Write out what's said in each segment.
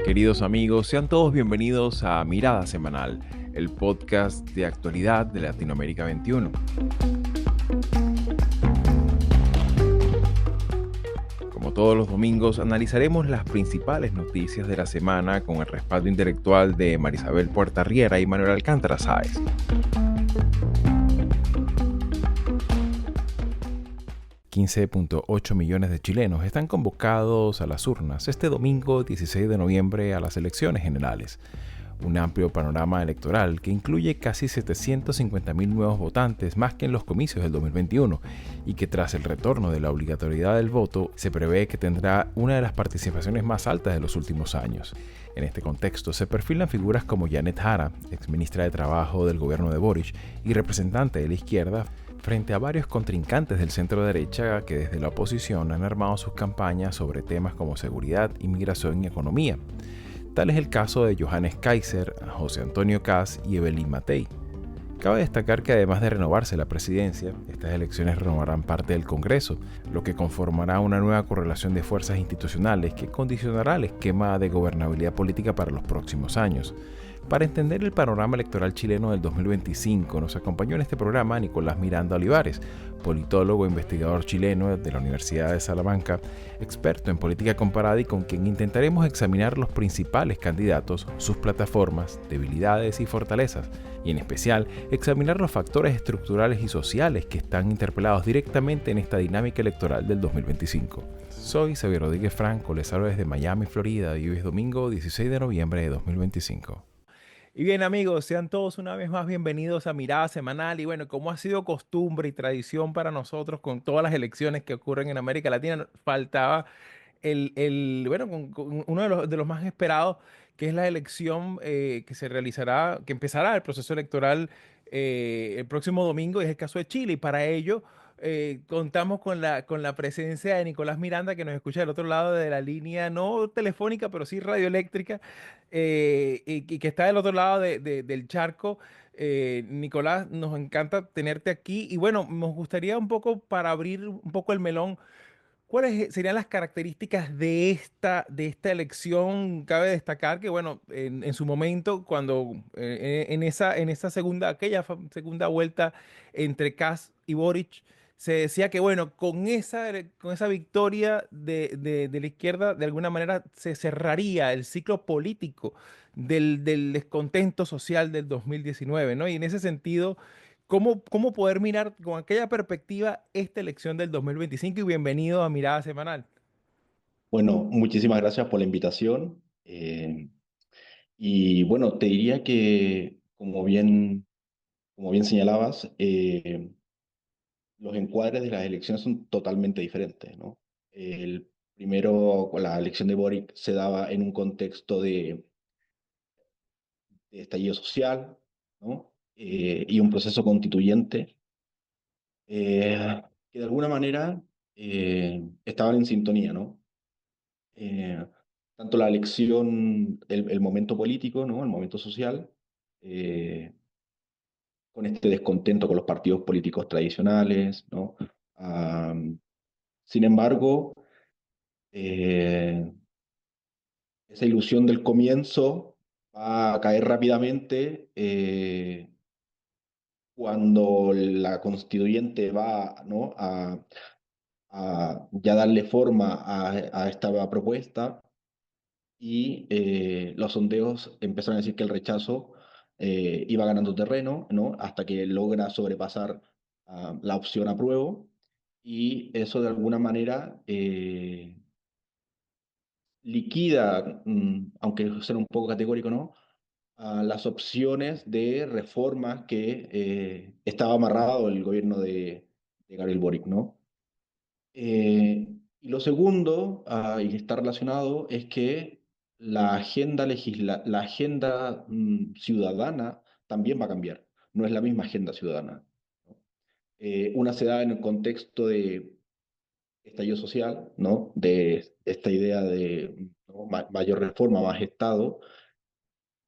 Queridos amigos, sean todos bienvenidos a Mirada Semanal, el podcast de actualidad de Latinoamérica 21. Como todos los domingos, analizaremos las principales noticias de la semana con el respaldo intelectual de Marisabel Puertarriera y Manuel Alcántara Sáez. $15.8 millones de chilenos están convocados a las urnas este domingo 16 de noviembre a las elecciones generales. Un amplio panorama electoral que incluye casi 750.000 nuevos votantes más que en los comicios del 2021 y que tras el retorno de la obligatoriedad del voto se prevé que tendrá una de las participaciones más altas de los últimos años. En este contexto se perfilan figuras como Janet Jara, exministra de Trabajo del gobierno de Boric y representante de la izquierda, frente a varios contrincantes del centro derecha que desde la oposición han armado sus campañas sobre temas como seguridad, inmigración y economía. Tal es el caso de Johannes Kaiser, José Antonio Kast y Evelyn Matei. Cabe destacar que además de renovarse la presidencia, estas elecciones renovarán parte del Congreso, lo que conformará una nueva correlación de fuerzas institucionales que condicionará el esquema de gobernabilidad política para los próximos años. Para entender el panorama electoral chileno del 2025, nos acompañó en este programa Nicolás Miranda Olivares, politólogo e investigador chileno de la Universidad de Salamanca, experto en política comparada y con quien intentaremos examinar los principales candidatos, sus plataformas, debilidades y fortalezas, y en especial examinar los factores estructurales y sociales que están interpelados directamente en esta dinámica electoral del 2025. Soy Xavier Rodríguez Franco, les hablo desde Miami, Florida, y hoy es domingo 16 de noviembre de 2025. Y bien amigos, sean todos una vez más bienvenidos a Mirada Semanal y bueno, como ha sido costumbre y tradición para nosotros con todas las elecciones que ocurren en América Latina, faltaba con uno de los más esperados, que es la elección que se realizará, que empezará el proceso electoral el próximo domingo, y es el caso de Chile. Y para ello contamos con la presencia de Nicolás Miranda, que nos escucha del otro lado de la línea, no telefónica, pero sí radioeléctrica, y que está del otro lado del charco. Nicolás, nos encanta tenerte aquí y bueno, nos gustaría un poco para abrir un poco el melón. ¿Cuáles serían las características de esta elección? Cabe destacar que, bueno, en su momento, cuando en esa segunda vuelta entre Kast y Boric, se decía que, bueno, con esa victoria de la izquierda, de alguna manera se cerraría el ciclo político del descontento social del 2019, ¿no? Y en ese sentido, ¿cómo poder mirar con aquella perspectiva esta elección del 2025? Y bienvenido a Mirada Semanal. Bueno, muchísimas gracias por la invitación. Y bueno, te diría que, como bien señalabas, los encuadres de las elecciones son totalmente diferentes, ¿no? El primero, con la elección de Boric, se daba en un contexto de estallido social, ¿no? Y un proceso constituyente que de alguna manera estaban en sintonía, ¿no? eh, Tanto la elección, el momento político, ¿no? El momento social, eh, con este descontento con los partidos políticos tradicionales, ¿no? Am, Sin embargo, eh, esa ilusión del comienzo va a caer rápidamente cuando la constituyente va, ¿no? a ya darle forma a esta propuesta y los sondeos empezaron a decir que el rechazo iba ganando terreno, ¿no? Hasta que logra sobrepasar la opción apruebo, y eso de alguna manera liquida, aunque sea un poco categórico, ¿no? A las opciones de reformas que estaba amarrado el gobierno de Gabriel Boric, ¿no? Y lo segundo, y que está relacionado, es que la agenda ciudadana también va a cambiar. No es la misma agenda ciudadana, ¿no? Una se da en el contexto de estallido social, ¿no? De esta idea de, ¿no? Mayor reforma, más Estado,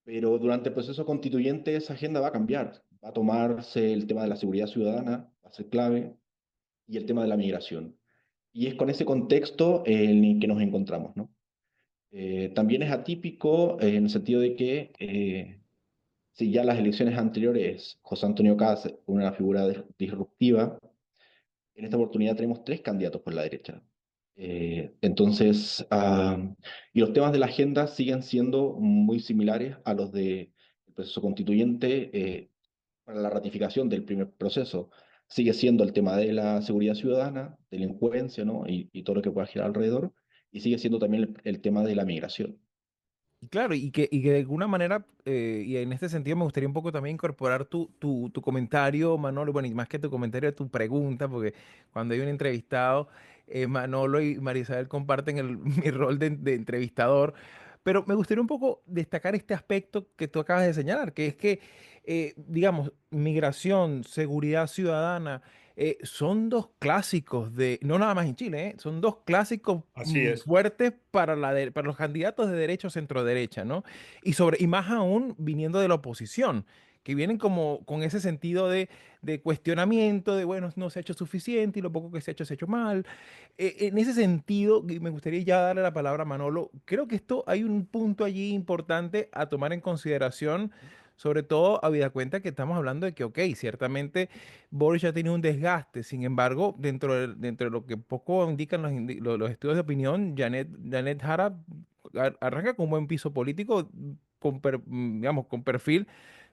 pero durante el proceso constituyente esa agenda va a cambiar. Va a tomarse el tema de la seguridad ciudadana, va a ser clave, y el tema de la migración. Y es con ese contexto en el que nos encontramos, ¿no? También es atípico en el sentido de que si ya las elecciones anteriores José Antonio Caz fue una figura disruptiva, en esta oportunidad tenemos tres candidatos por la derecha. Entonces, y los temas de la agenda siguen siendo muy similares a los del proceso constituyente para la ratificación del primer proceso. Sigue siendo el tema de la seguridad ciudadana, delincuencia, ¿no? Y todo lo que pueda girar alrededor. Y sigue siendo también el tema de la migración. Claro, y que de alguna manera, y en este sentido me gustaría un poco también incorporar tu comentario, Manolo, bueno, y más que tu comentario, tu pregunta, porque cuando hay un entrevistado, Manolo y Marisabel comparten mi rol de entrevistador, pero me gustaría un poco destacar este aspecto que tú acabas de señalar, que es que, digamos, migración, seguridad ciudadana, son dos clásicos de, no nada más en Chile, son dos clásicos Así es. fuertes para, para los candidatos de derecha o centro-derecha, ¿no? Y más aún viniendo de la oposición, que vienen como con ese sentido de cuestionamiento, de, bueno, no se ha hecho suficiente y lo poco que se ha hecho mal. En ese sentido, y me gustaría ya darle la palabra a Manolo, creo que esto hay un punto allí importante a tomar en consideración, sobre todo habida cuenta que estamos hablando de que, ok, ciertamente Boris ya tiene un desgaste, sin embargo, dentro de lo que poco indican los estudios de opinión, Janet Jara arranca con un buen piso político, digamos, con perfil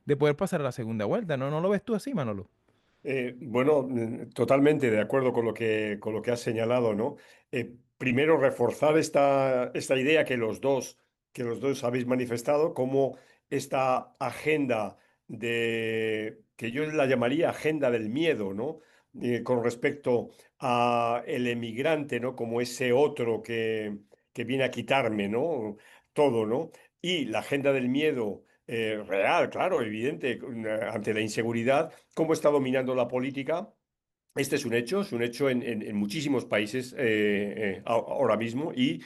de poder pasar a la segunda vuelta, ¿no? ¿No lo ves tú así, Manolo? Bueno, totalmente de acuerdo con lo que has señalado, ¿no? Primero, reforzar esta idea que los dos habéis manifestado, como esta agenda que yo la llamaría agenda del miedo, ¿no? Con respecto a el emigrante, ¿no? Como ese otro que viene a quitarme, ¿no? Todo, ¿no? Y la agenda del miedo real, claro, evidente, ante la inseguridad, cómo está dominando la política. Este es un hecho en muchísimos países ahora mismo y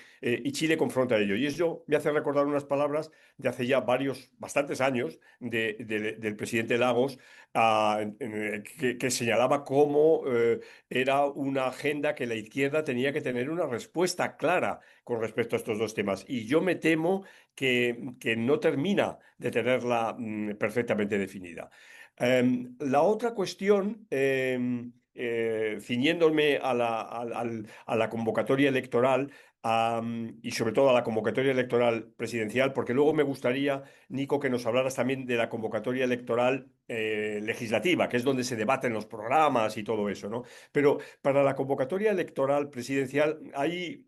Chile confronta ello. Y eso me hace recordar unas palabras de hace ya bastantes años del presidente Lagos, que señalaba cómo era una agenda que la izquierda tenía que tener una respuesta clara con respecto a estos dos temas. Y yo me temo que no termina de tenerla perfectamente definida. La otra cuestión, ciñéndome a la convocatoria electoral y sobre todo a la convocatoria electoral presidencial, porque luego me gustaría, Nico, que nos hablaras también de la convocatoria electoral legislativa, que es donde se debaten los programas y todo eso, ¿no? Pero para la convocatoria electoral presidencial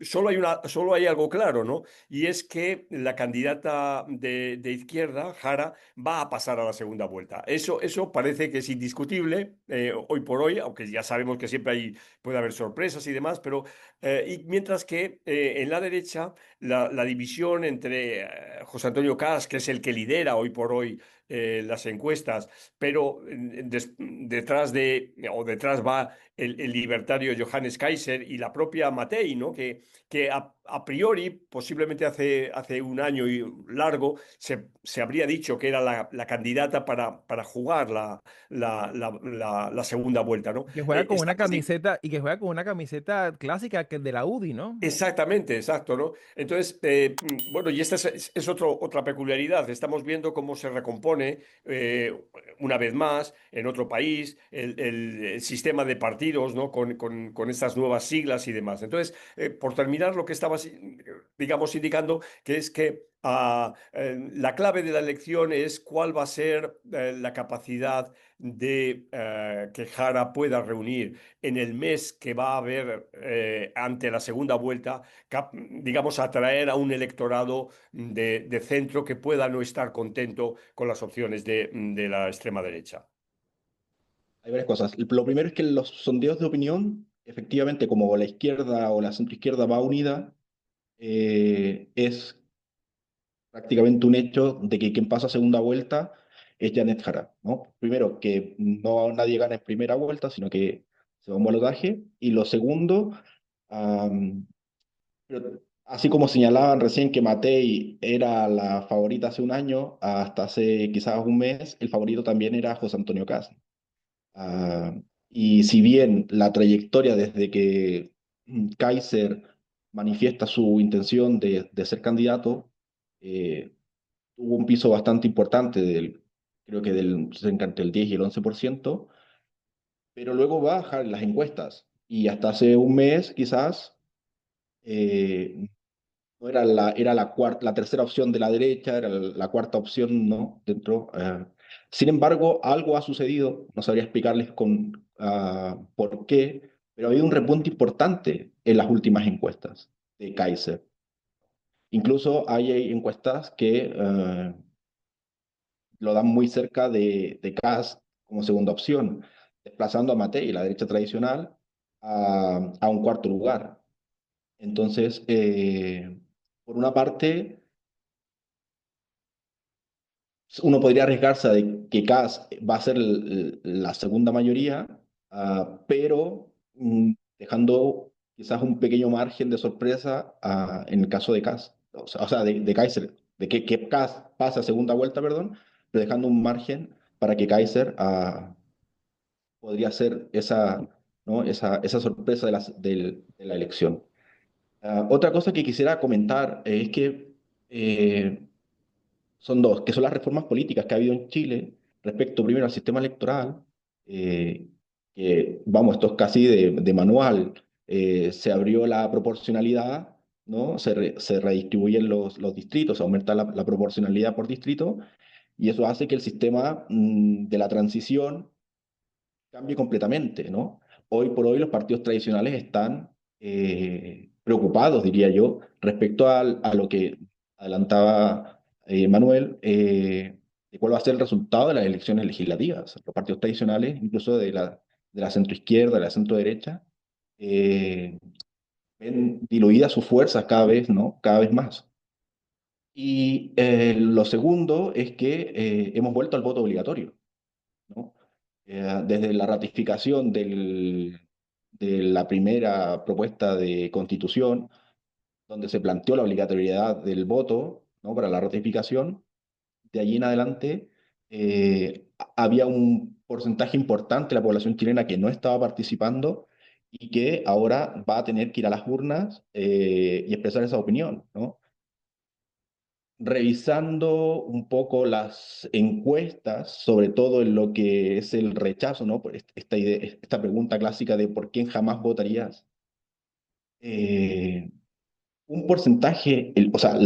solo hay algo claro, ¿no? Y es que la candidata de izquierda, Jara, va a pasar a la segunda vuelta. Eso parece que es indiscutible hoy por hoy, aunque ya sabemos que siempre puede haber sorpresas y demás, pero y mientras que en la derecha la división entre José Antonio Caz, que es el que lidera hoy por hoy las encuestas, pero detrás va el libertario Johannes Kaiser y la propia Matei, ¿no? Que a priori, posiblemente hace un año y largo, se habría dicho que era la candidata para jugar la segunda vuelta, ¿no? Que juega con una Estamos camiseta y que juega con una camiseta clásica que es de la UDI, ¿no? Exactamente, exacto, ¿no? Entonces, bueno, y esta es otra peculiaridad. Estamos viendo cómo se recompone una vez más en otro país el sistema de partidos, ¿no? Con estas nuevas siglas y demás. Entonces, por terminar, lo que estabas, digamos, indicando, que es que la clave de la elección es cuál va a ser la capacidad de que Jara pueda reunir en el mes que va a haber ante la segunda vuelta, digamos, atraer a un electorado de centro que pueda no estar contento con las opciones de la extrema derecha. Hay varias cosas. Lo primero es que los sondeos de opinión, efectivamente, como la izquierda o la centroizquierda va unida, es prácticamente un hecho de que quien pasa a segunda vuelta es Janet Jara, ¿no? Primero, que no nadie gana en primera vuelta, sino que se va a un balotaje. Y lo segundo, am, pero así como señalaban recién que Matei era la favorita hace un año, hasta hace quizás un mes, el favorito también era José Antonio Caz. Y si bien la trayectoria desde que Kaiser manifiesta su intención de ser candidato, tuvo un piso bastante importante, creo que entre el 10 y el 11%, pero luego baja en las encuestas. Y hasta hace un mes, quizás, no era la tercera opción de la derecha, era la cuarta opción, ¿no? Dentro. Sin embargo, algo ha sucedido, no sabría explicarles por qué, pero ha habido un repunte importante en las últimas encuestas de Kaiser. Incluso hay encuestas que lo dan muy cerca de Kast como segunda opción, desplazando a Matei, la derecha tradicional, a un cuarto lugar. Entonces, por una parte, uno podría arriesgarse de que Kast va a ser la segunda mayoría, pero dejando quizás un pequeño margen de sorpresa en el caso de Kast, o sea, de Kaiser, de que Kast pase a segunda vuelta, perdón, pero dejando un margen para que Kaiser podría ser esa, ¿no? esa sorpresa de la elección. Otra cosa que quisiera comentar es que son dos, que son las reformas políticas que ha habido en Chile respecto primero al sistema electoral, eh, que vamos, esto es casi de manual. Se abrió la proporcionalidad, ¿no? Se redistribuyen los distritos, se aumenta la proporcionalidad por distrito, y eso hace que el sistema de la transición cambie completamente, ¿no? Hoy por hoy los partidos tradicionales están preocupados, diría yo, respecto a lo que adelantaba Manuel, de cuál va a ser el resultado de las elecciones legislativas. Los partidos tradicionales, incluso de la centroizquierda, de la centroderecha, eh, ven diluidas sus fuerzas cada vez, ¿no? Cada vez más. Y lo segundo es que hemos vuelto al voto obligatorio, ¿no? Desde la ratificación de la primera propuesta de constitución, donde se planteó la obligatoriedad del voto, ¿no? Para la ratificación, de allí en adelante había un porcentaje importante de la población chilena que no estaba participando y que ahora va a tener que ir a las urnas y expresar esa opinión, ¿no? Revisando un poco las encuestas, sobre todo en lo que es el rechazo, ¿no? Por esta pregunta clásica de ¿por quién jamás votarías? Eh, un porcentaje, o sea,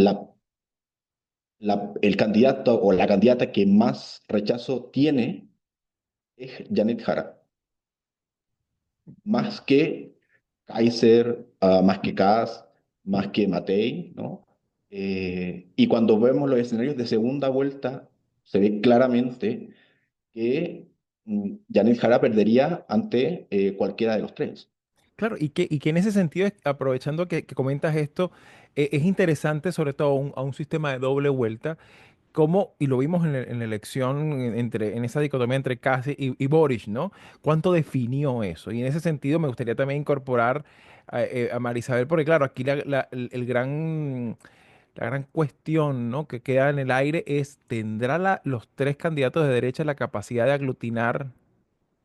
el candidato o la candidata que más rechazo tiene es Janet Jara, más que Kaiser, más que Kass, más que Matei, ¿no? Y cuando vemos los escenarios de segunda vuelta, se ve claramente que Janet Jara perdería ante cualquiera de los tres. Claro, y que en ese sentido, aprovechando que comentas esto, es interesante sobre todo a un sistema de doble vuelta, cómo, y lo vimos en la elección, en esa dicotomía entre Kassi y Boric, ¿no? ¿Cuánto definió eso? Y en ese sentido me gustaría también incorporar a Marisabel, porque claro, aquí la gran cuestión, ¿no? Que queda en el aire es, ¿tendrá los tres candidatos de derecha la capacidad de aglutinar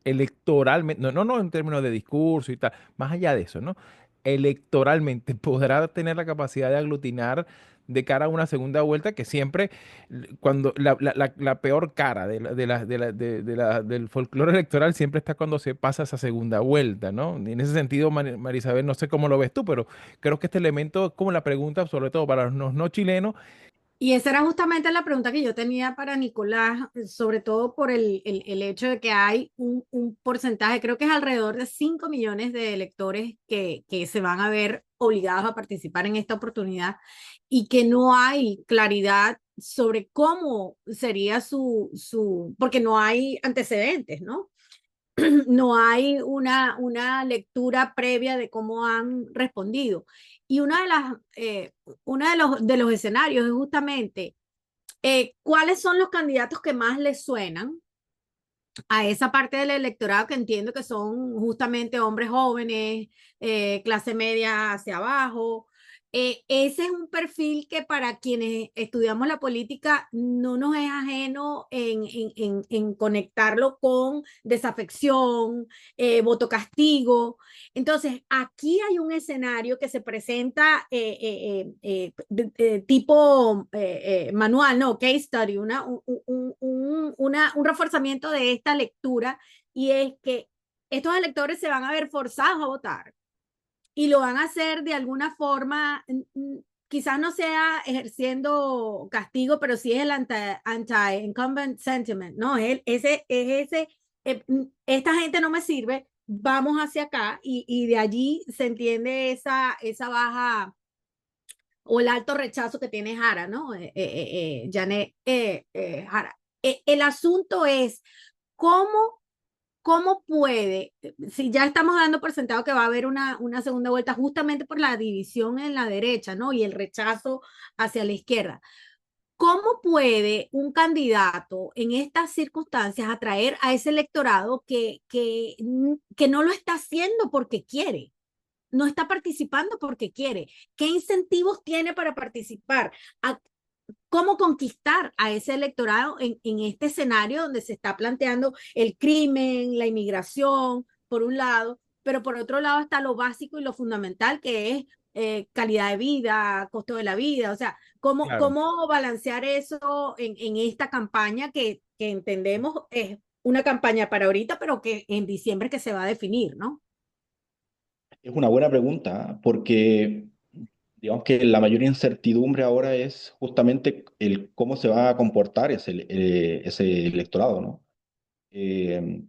electoralmente, no en términos de discurso y tal, más allá de eso, ¿no? Electoralmente podrá tener la capacidad de aglutinar de cara a una segunda vuelta que siempre, cuando la peor cara del folclore electoral siempre está cuando se pasa esa segunda vuelta, ¿no? En ese sentido, Marisabel, no sé cómo lo ves tú, pero creo que este elemento es como la pregunta, sobre todo para los no chilenos. Y esa era justamente la pregunta que yo tenía para Nicolás, sobre todo por el hecho de que hay un porcentaje, creo que es alrededor de 5 millones de electores que se van a ver obligados a participar en esta oportunidad y que no hay claridad sobre cómo sería porque no hay antecedentes, ¿no? No hay una lectura previa de cómo han respondido. Y uno de los escenarios es justamente cuáles son los candidatos que más les suenan a esa parte del electorado que entiendo que son justamente hombres jóvenes, clase media hacia abajo, ese es un perfil que para quienes estudiamos la política no nos es ajeno en conectarlo con desafección, voto castigo. Entonces, aquí hay un escenario que se presenta tipo manual, no, case study, un reforzamiento de esta lectura, y es que estos electores se van a ver forzados a votar y lo van a hacer de alguna forma, quizás no sea ejerciendo castigo, pero sí es el anti-incumbent sentiment, ¿no? Esta gente no me sirve, vamos hacia acá, y de allí se entiende esa baja o el alto rechazo que tiene Jara, ¿no? Janet Jara. El asunto es cómo. ¿Cómo puede, si ya estamos dando por sentado que va a haber una segunda vuelta justamente por la división en la derecha, ¿no? Y el rechazo hacia la izquierda? ¿Cómo puede un candidato en estas circunstancias atraer a ese electorado que no lo está haciendo porque quiere? No está participando porque quiere. ¿Qué incentivos tiene para participar? ¿Cómo conquistar a ese electorado en este escenario donde se está planteando el crimen, la inmigración, por un lado, pero por otro lado está lo básico y lo fundamental, que es calidad de vida, costo de la vida? O sea, Claro. cómo balancear eso en esta campaña que entendemos es una campaña para ahorita, pero que en diciembre que se va a definir, ¿no? Es una buena pregunta porque digamos que la mayor incertidumbre ahora es justamente el cómo se va a comportar ese electorado, ¿no? Eh,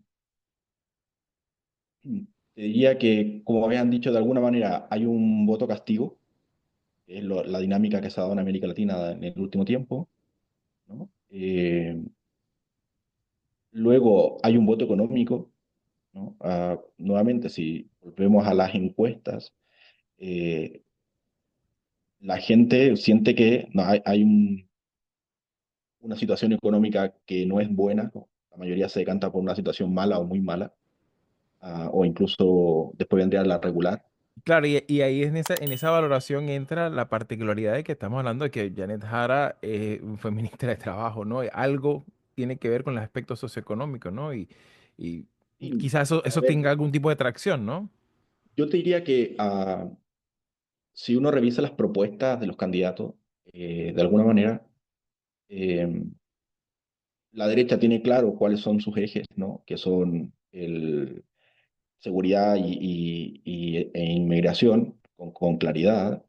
Te diría que, como habían dicho de alguna manera, hay un voto castigo, que es la dinámica que se ha dado en América Latina en el último tiempo, ¿no? Luego hay un voto económico, ¿no? Nuevamente, si volvemos a las encuestas, eh, la gente siente que no, hay una situación económica que no es buena, ¿no? La mayoría se decanta por una situación mala o muy mala, o incluso después vendría la regular. Claro, y ahí en esa valoración entra la particularidad de que estamos hablando de que Janet Jara fue ministra de Trabajo, ¿no? Algo tiene que ver con los aspectos socioeconómicos, ¿no? Y Y, quizás a eso ver, tenga algún tipo de tracción, ¿no? yo te diría que si uno revisa las propuestas de los candidatos, de alguna manera, eh, la derecha tiene claro cuáles son sus ejes, ¿no? Que son seguridad e inmigración con claridad,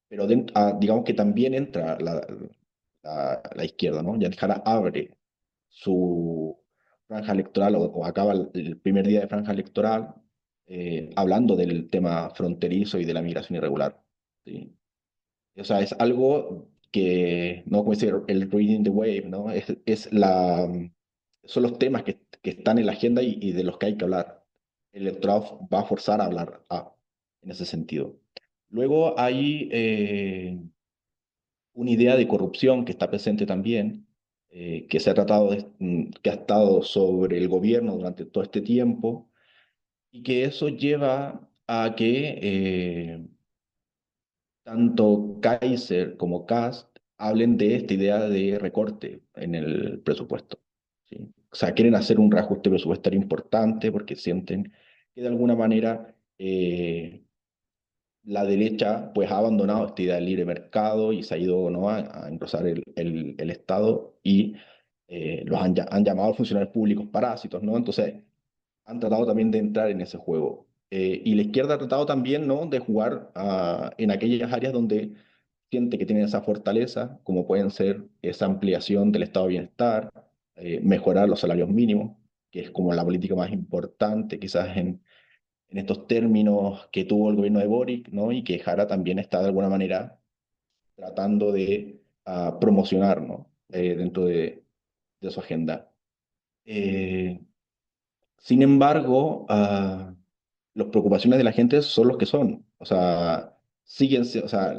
pero digamos que también entra la izquierda, ¿no? Ya Jara abre su franja electoral o acaba el primer día de franja electoral hablando del tema fronterizo y de la migración irregular. ¿Sí? O sea, es algo que, ¿no? Como dice el reading the wave, ¿no? Son los temas que están en la agenda y de los que hay que hablar. El electorado va a forzar a hablar en ese sentido. Luego hay una idea de corrupción que está presente también, que se ha tratado que ha estado sobre el gobierno durante todo este tiempo y que eso lleva a que tanto Kaiser como Kast hablen de esta idea de recorte en el presupuesto. ¿Sí? O sea, quieren hacer un reajuste presupuestario importante porque sienten que de alguna manera la derecha pues ha abandonado esta idea del libre mercado y se ha ido, ¿no? a engrosar el Estado y han llamado a funcionarios públicos parásitos, ¿no? Entonces han tratado también de entrar en ese juego. Y la izquierda ha tratado también, ¿no? de jugar en aquellas áreas donde siente que tienen esa fortaleza, como pueden ser esa ampliación del estado de bienestar, mejorar los salarios mínimos, que es como la política más importante quizás en estos términos que tuvo el gobierno de Boric, ¿no? Y que Jara también está de alguna manera tratando de promocionar, ¿no? Dentro de su agenda. Eh, Sin embargo, las preocupaciones de la gente son los que son. O sea, o sea,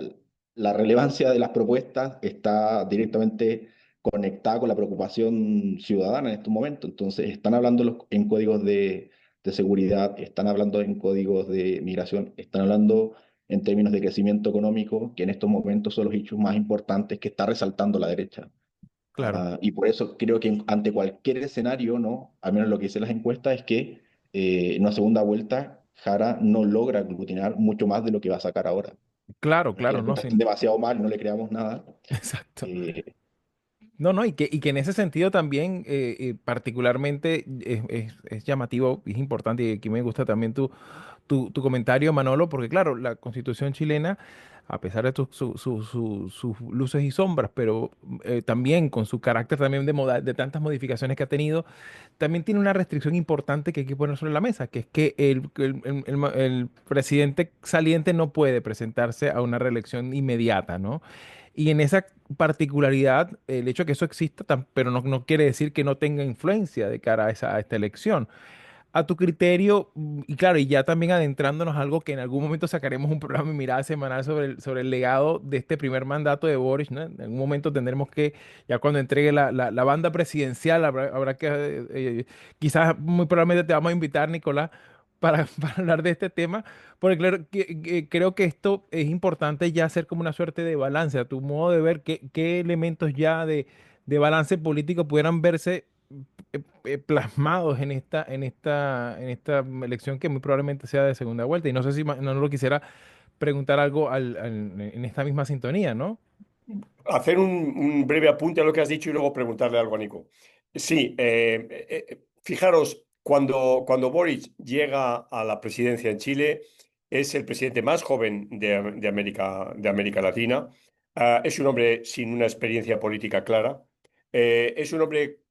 la relevancia de las propuestas está directamente conectada con la preocupación ciudadana en estos momentos. Entonces, están hablando en códigos de seguridad, están hablando en códigos de migración, están hablando en términos de crecimiento económico, que en estos momentos son los hechos más importantes que está resaltando la derecha. Claro. Y por eso creo que ante cualquier escenario, ¿no? Al menos lo que dicen las encuestas es que en una segunda vuelta Jara no logra aglutinar mucho más de lo que va a sacar ahora. Claro, No es que claro, las no, encuestas estén demasiado mal, no le creamos nada. exacto. eh, No, no, y que en ese sentido también particularmente es llamativo, es importante, y aquí me gusta también tu comentario, Manolo, porque claro, la Constitución chilena, a pesar de sus luces y sombras, pero también con su carácter también de tantas modificaciones que ha tenido, también tiene una restricción importante que hay que poner sobre la mesa, que es que el presidente saliente no puede presentarse a una reelección inmediata, ¿no? Y en esa particularidad, el hecho de que eso exista, pero no quiere decir que no tenga influencia de cara a esta elección. A tu criterio, y claro, y ya también adentrándonos a algo que en algún momento sacaremos un programa de mirada semanal sobre el legado de este primer mandato de Boris, ¿no? En algún momento tendremos que, ya cuando entregue la banda presidencial, habrá que, quizás muy probablemente te vamos a invitar, Nicolás, para hablar de este tema, porque claro, creo que esto es importante ya hacer como una suerte de balance, a tu modo de ver qué elementos ya de balance político pudieran verse plasmados en esta elección que muy probablemente sea de segunda vuelta. Y no sé si no lo quisiera preguntar algo en esta misma sintonía, ¿no? Hacer un breve apunte a lo que has dicho y luego preguntarle algo a Nico. Sí, fijaros, cuando Boric llega a la presidencia en Chile, es el presidente más joven de América Latina. Es un hombre sin una experiencia política clara. Es un hombre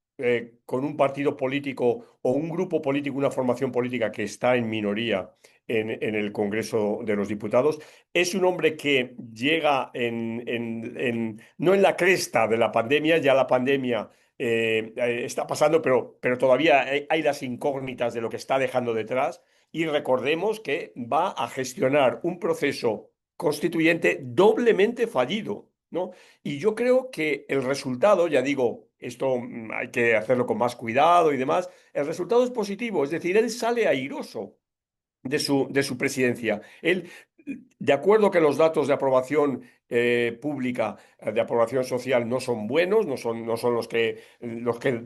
con un partido político o un grupo político, una formación política que está en minoría en el Congreso de los Diputados. Es un hombre que llega no en la cresta de la pandemia, ya la pandemia está pasando, pero todavía hay las incógnitas de lo que está dejando detrás. Y recordemos que va a gestionar un proceso constituyente doblemente fallido, ¿no? Y yo creo que el resultado, ya digo, esto hay que hacerlo con más cuidado y demás, el resultado es positivo, es decir, él sale airoso de su presidencia. Él, de acuerdo que los datos de aprobación pública, de aprobación social, no son buenos, no son los que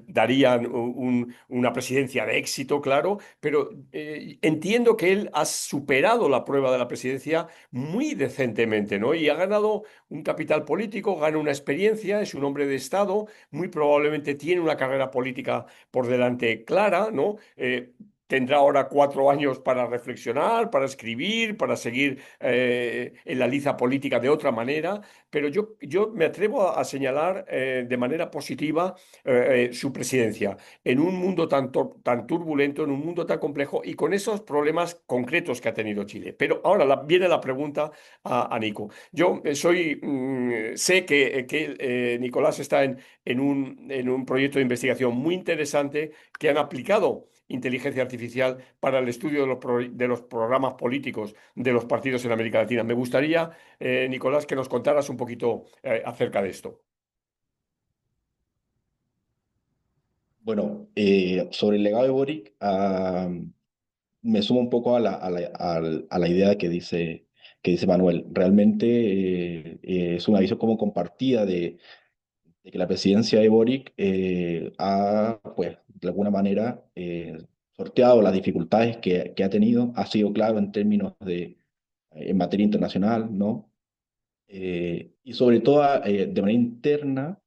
darían una presidencia de éxito, claro, pero entiendo que él ha superado la prueba de la presidencia muy decentemente, ¿no? Y ha ganado un capital político, gana una experiencia, es un hombre de Estado, muy probablemente tiene una carrera política por delante clara, ¿no? Tendrá ahora 4 años para reflexionar, para escribir, para seguir en la liza política de otra manera, pero yo me atrevo a señalar de manera positiva su presidencia en un mundo tan turbulento, en un mundo tan complejo y con esos problemas concretos que ha tenido Chile. Pero ahora viene la pregunta a Nico. Yo sé que Nicolás está en un proyecto de investigación muy interesante que han aplicado inteligencia artificial para el estudio de los programas políticos de los partidos en América Latina. Me gustaría, Nicolás, que nos contaras un poquito acerca de esto. bueno, sobre el legado de Boric, me sumo un poco a la idea que dice Manuel. Realmente es una visión como compartida de que la presidencia de Boric pues, de alguna manera, sorteado las dificultades que ha tenido, ha sido claro en términos en materia internacional, ¿no? Y sobre todo de manera interna,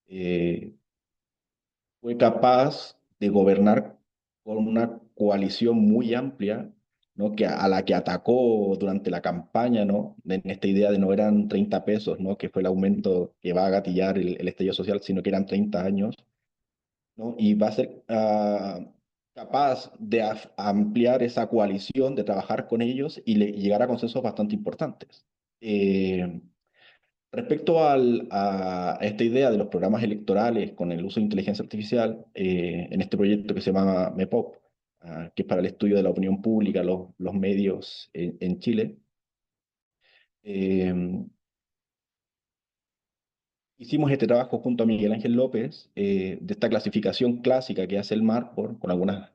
eh, fue capaz de gobernar con una coalición muy amplia, ¿no? A la que atacó durante la campaña, ¿no? En esta idea de no eran 30 pesos, ¿no? Que fue el aumento que va a gatillar el estallido social, sino que eran 30 años, ¿no? Y va a ser capaz de ampliar esa coalición, de trabajar con ellos y llegar a consensos bastante importantes. Respecto a esta idea de los programas electorales con el uso de inteligencia artificial, en este proyecto que se llama MEPOP, que es para el estudio de la opinión pública, los medios en Chile, eh, hicimos este trabajo junto a Miguel Ángel López, de esta clasificación clásica que hace el Marpor, con algunas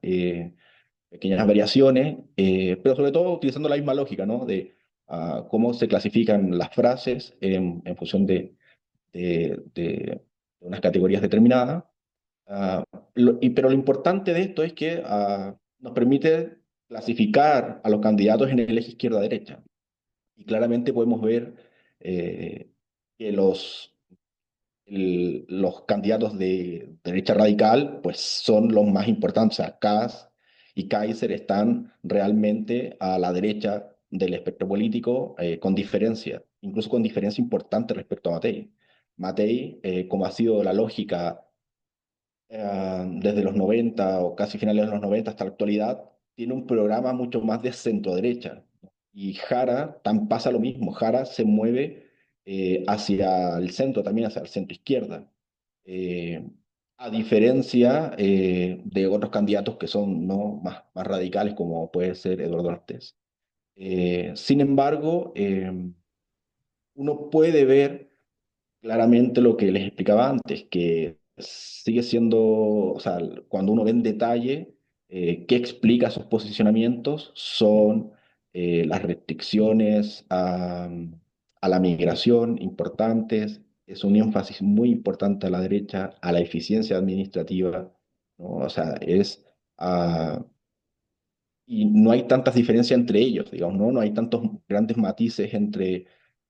pequeñas variaciones, pero sobre todo utilizando la misma lógica, ¿no? De cómo se clasifican las frases en función de unas categorías determinadas. Pero lo importante de esto es que nos permite clasificar a los candidatos en el eje izquierda-derecha. Y claramente podemos ver que los candidatos de derecha radical pues son los más importantes. O sea, Kass y Kaiser están realmente a la derecha del espectro político, con diferencia, incluso con diferencia importante respecto a Matei. Matei, como ha sido la lógica desde los 90 o casi finales de los 90 hasta la actualidad, tiene un programa mucho más de centro-derecha. Y Jara pasa lo mismo. Jara se mueve hacia el centro, también hacia el centro-izquierda. Eh, a diferencia de otros candidatos que son, ¿no?, más radicales, como puede ser Eduardo Artés. Sin embargo, uno puede ver claramente lo que les explicaba antes, que sigue siendo, o sea, cuando uno ve en detalle qué explica esos posicionamientos, son las restricciones a la migración importantes, es un énfasis muy importante a la derecha, a la eficiencia administrativa, ¿no? O sea, y no hay tantas diferencias entre ellos, digamos, ¿no? No hay tantos grandes matices entre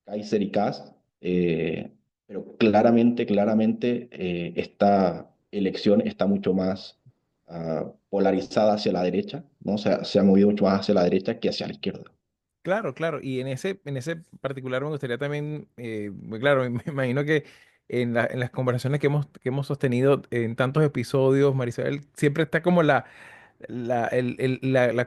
Kaiser y Kass, pero claramente esta elección está mucho más polarizada hacia la derecha, ¿no? O sea, se ha movido mucho más hacia la derecha que hacia la izquierda. Claro, claro. Y en ese particular me gustaría también, pues claro, me imagino que en las conversaciones que hemos sostenido en tantos episodios, Marisabel, siempre está como la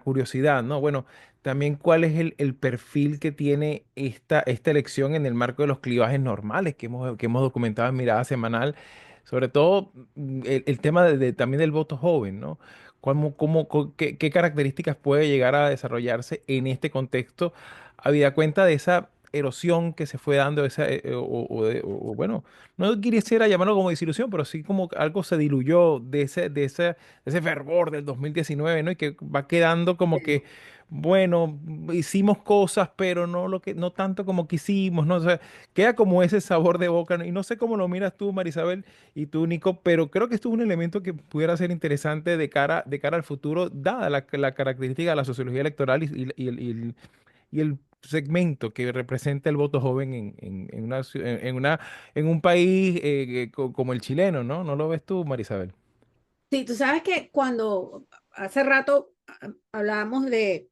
curiosidad, ¿no? Bueno, también cuál es el perfil que tiene esta elección en el marco de los clivajes normales que hemos documentado en Mirada Semanal, sobre todo el tema también del voto joven, ¿no? ¿Qué características puede llegar a desarrollarse en este contexto, habida cuenta de esa erosión que se fue dando, bueno, no quisiera llamarlo como desilusión, pero sí como algo se diluyó ese fervor del 2019, ¿no? Y que va quedando como que, bueno, hicimos cosas, pero no tanto como quisimos, ¿no? O sea, queda como ese sabor de boca, ¿no? Y no sé cómo lo miras tú, Marisabel, y tú, Nico, pero creo que esto es un elemento que pudiera ser interesante de cara al futuro, dada la característica de la sociología electoral y el segmento que representa el voto joven en un país como el chileno, ¿no? ¿No lo ves tú, Marisabel? Sí, tú sabes que cuando hace rato hablábamos de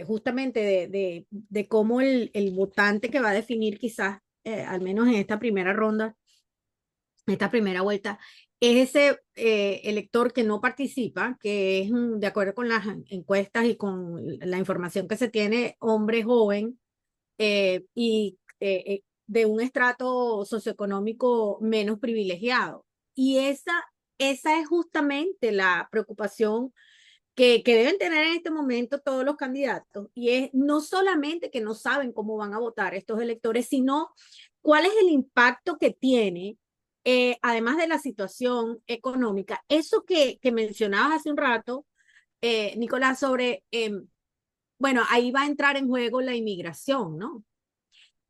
justamente de cómo el votante que va a definir quizás, al menos en esta primera ronda, esta primera vuelta, es ese elector que no participa, que es, de acuerdo con las encuestas y con la información que se tiene, hombre joven, y de un estrato socioeconómico menos privilegiado. Y esa es justamente la preocupación que deben tener en este momento todos los candidatos, y es no solamente que no saben cómo van a votar estos electores, sino cuál es el impacto que tiene, además de la situación económica. Eso que mencionabas hace un rato, Nicolás, sobre, bueno, ahí va a entrar en juego la inmigración, ¿no?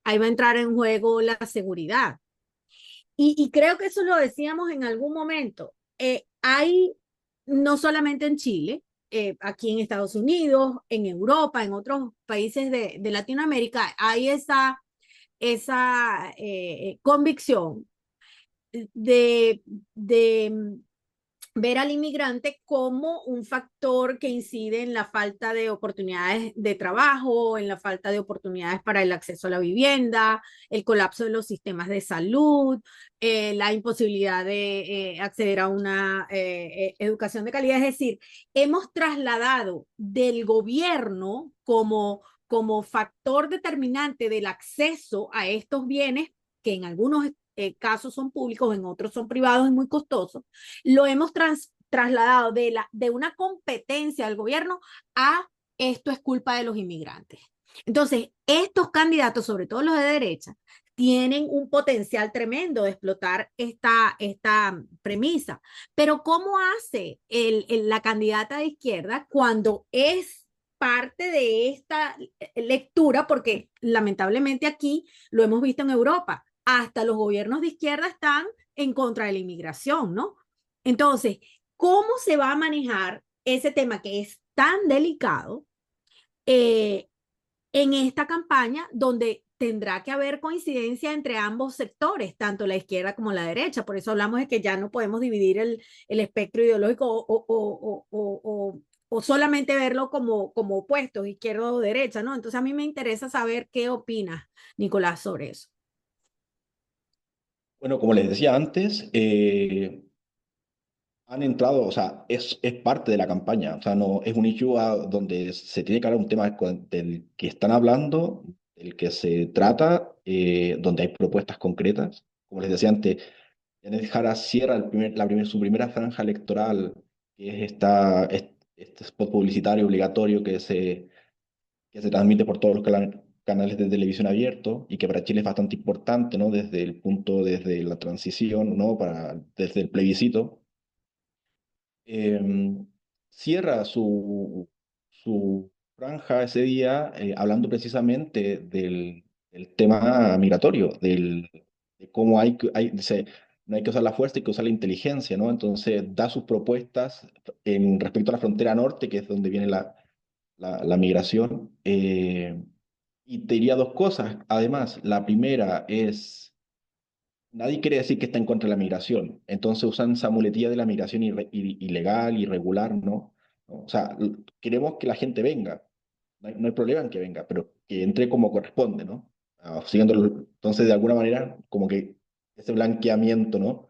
Ahí va a entrar en juego la seguridad. Y creo que eso lo decíamos en algún momento. Hay, no solamente en Chile, aquí en Estados Unidos, en Europa, en otros países de Latinoamérica, hay esa convicción de ver al inmigrante como un factor que incide en la falta de oportunidades de trabajo, en la falta de oportunidades para el acceso a la vivienda, el colapso de los sistemas de salud, la imposibilidad de acceder a una educación de calidad. Es decir, hemos trasladado del gobierno como factor determinante del acceso a estos bienes, que en algunos casos son públicos, en otros son privados y muy costosos, lo hemos trasladado de una competencia del gobierno a esto es culpa de los inmigrantes. Entonces, estos candidatos, sobre todo los de derecha, tienen un potencial tremendo de explotar esta premisa. Pero ¿cómo hace la candidata de izquierda cuando es parte de esta lectura, porque lamentablemente aquí lo hemos visto en Europa, hasta los gobiernos de izquierda están en contra de la inmigración, ¿no? Entonces, ¿cómo se va a manejar ese tema que es tan delicado eh, en esta campaña donde tendrá que haber coincidencia entre ambos sectores, tanto la izquierda como la derecha? Por eso hablamos de que ya no podemos dividir el espectro ideológico o solamente verlo como opuestos, izquierda o derecha, ¿no? Entonces a mí me interesa saber qué opinas, Nicolás, sobre eso. Bueno, como les decía antes, han entrado, o sea, es parte de la campaña, o sea, no es un issue donde se tiene que hablar un tema del que están hablando, del que se trata, donde hay propuestas concretas. Como les decía antes, Janet Jara cierra su primera franja electoral, que es este spot publicitario obligatorio que se transmite por todos los canales de televisión abiertos y que para Chile es bastante importante, ¿no? Desde la transición, ¿no? Desde el plebiscito. eh, Cierra su franja ese día hablando precisamente del tema migratorio, de cómo dice, no hay que usar la fuerza, hay que usar la inteligencia, ¿no? Entonces da sus propuestas respecto a la frontera norte, que es donde viene la migración. Y te diría dos cosas. Además, la primera es, nadie quiere decir que está en contra de la migración. Entonces usan esa muletilla de la migración ilegal, irregular, ¿no? O sea, queremos que la gente venga. No hay problema en que venga, pero que entre como corresponde, ¿no? Entonces, de alguna manera, como que ese blanqueamiento, ¿no?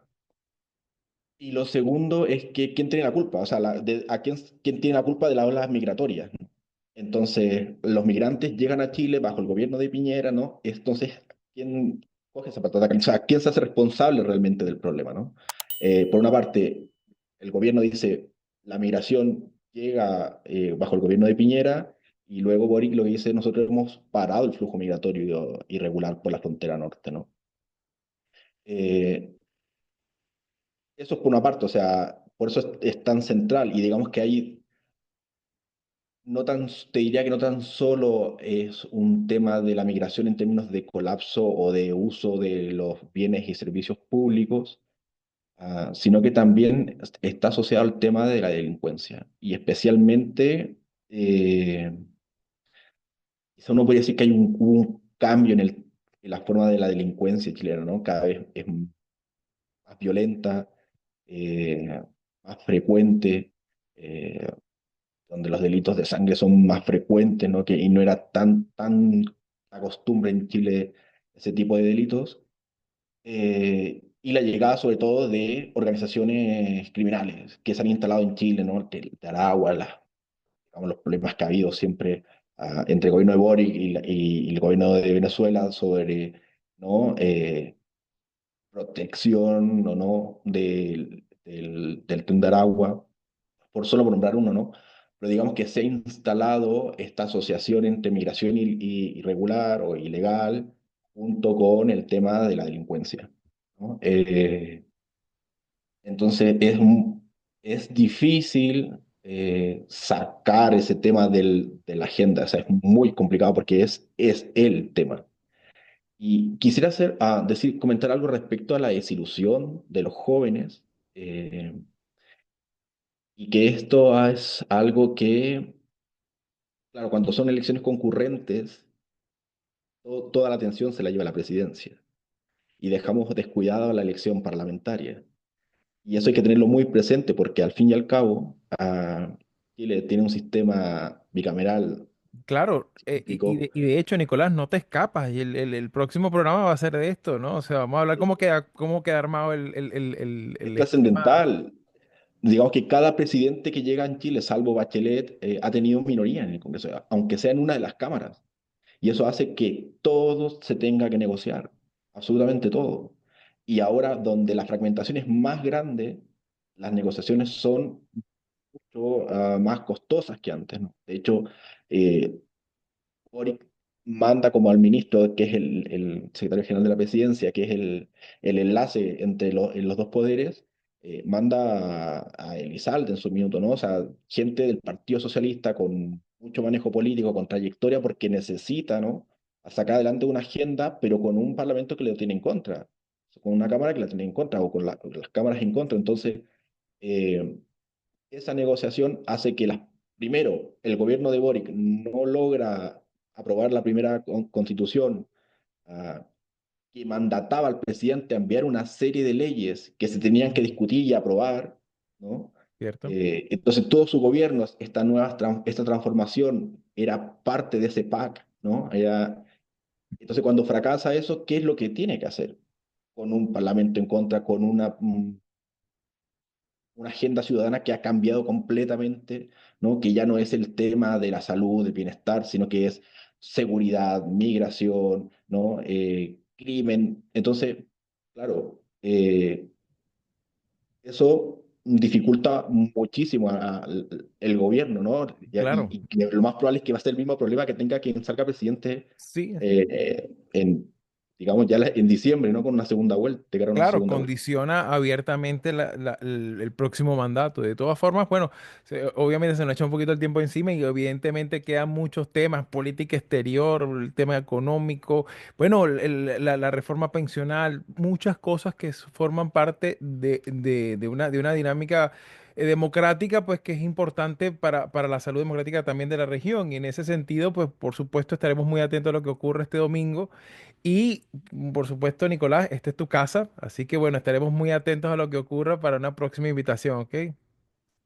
Y lo segundo es que quién tiene la culpa, o sea, quién tiene la culpa de las olas migratorias, ¿no? Entonces, los migrantes llegan a Chile bajo el gobierno de Piñera, ¿no? Entonces, ¿quién coge esa patata? O sea, ¿quién se hace responsable realmente del problema, ¿no? Por una parte, el gobierno dice, la migración llega bajo el gobierno de Piñera, y luego Boric lo que dice, nosotros hemos parado el flujo migratorio irregular por la frontera norte, ¿no? Eh, Eso es por una parte, o sea, por eso es tan central y digamos que hay, te diría que no tan solo es un tema de la migración en términos de colapso o de uso de los bienes y servicios públicos, sino que también está asociado al tema de la delincuencia y especialmente, quizá uno podría decir que hubo un cambio en la forma de la delincuencia chilena, ¿no? Cada vez es más violenta, más frecuente, eh, donde los delitos de sangre son más frecuentes, ¿no? Y no era tan la costumbre en Chile ese tipo de delitos. Y la llegada sobre todo de organizaciones criminales que se han instalado en Chile, ¿no? De Aragua, digamos, los problemas que ha habido siempre entre el gobierno de Boric y el gobierno de Venezuela sobre, ¿no? Protección o no del Tren de Aragua, por nombrar uno, ¿no? Pero digamos que se ha instalado esta asociación entre migración irregular o ilegal junto con el tema de la delincuencia, ¿no? Entonces es difícil sacar ese tema de la agenda, o sea, es muy complicado porque es el tema. Y quisiera comentar algo respecto a la desilusión de los jóvenes, eh, y que esto es algo que, claro, cuando son elecciones concurrentes, toda la atención se la lleva la presidencia y dejamos descuidada la elección parlamentaria. Y eso hay que tenerlo muy presente porque al fin y al cabo, Chile tiene un sistema bicameral Claro, típico. y de hecho, Nicolás, no te escapas. Y el próximo programa va a ser de esto, ¿no? O sea, vamos a hablar cómo queda armado Es el esquema. trascendental. Digamos que cada presidente que llega en Chile, salvo Bachelet, ha tenido minoría en el Congreso, aunque sea en una de las cámaras. Y eso hace que todo se tenga que negociar, absolutamente todo. Y ahora, donde la fragmentación es más grande, las negociaciones son mucho más costosas que antes, ¿no? De hecho, eh, Boric manda como al ministro, que es el secretario general de la presidencia, que es el enlace entre en los dos poderes, manda a Elizalde en su minuto, ¿no? O sea, gente del Partido Socialista con mucho manejo político, con trayectoria, porque necesita, ¿no?, a sacar adelante una agenda, pero con un parlamento que lo tiene en contra, con una cámara que la tiene en contra, o con las cámaras en contra. Entonces, eh, esa negociación hace que, primero, el gobierno de Boric no logra aprobar la primera constitución, ah, que mandataba al presidente a enviar una serie de leyes que se tenían que discutir y aprobar, ¿no? ¿Cierto? Entonces, todo su gobierno, esta transformación era parte de ese PAC, ¿no? Entonces, cuando fracasa eso, ¿qué es lo que tiene que hacer? Con un parlamento en contra, con una agenda ciudadana que ha cambiado completamente, ¿no? Que ya no es el tema de la salud, del bienestar, sino que es seguridad, migración, ¿no? Crimen. Entonces, claro, eso dificulta muchísimo el gobierno, ¿no? Claro. Y que lo más probable es que va a ser el mismo problema que tenga quien salga presidente, Sí, digamos, en diciembre, ¿no? Con una segunda vuelta, de cara a una claro, segunda vuelta. condiciona abiertamente el próximo mandato. De todas formas, bueno, obviamente se nos echa un poquito el tiempo encima y evidentemente quedan muchos temas, política exterior, el tema económico, bueno, la reforma pensional, muchas cosas que forman parte de una dinámica democrática, pues que es importante para la salud democrática también de la región. Y en ese sentido, pues por supuesto estaremos muy atentos a lo que ocurre este domingo. Y por supuesto, Nicolás, esta es tu casa, así que bueno, estaremos muy atentos a lo que ocurra para una próxima invitación, ¿ok?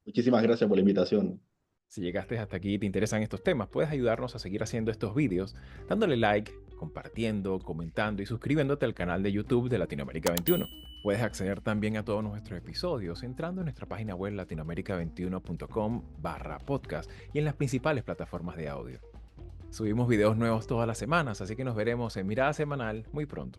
Muchísimas gracias por la invitación. Si llegaste hasta aquí y te interesan estos temas, puedes ayudarnos a seguir haciendo estos vídeos dándole like, compartiendo, comentando y suscribiéndote al canal de YouTube de Latinoamérica 21. Puedes acceder también a todos nuestros episodios entrando en nuestra página web latinoamerica21.com/podcast y en las principales plataformas de audio. Subimos videos nuevos todas las semanas, así que nos veremos en Mirada Semanal muy pronto.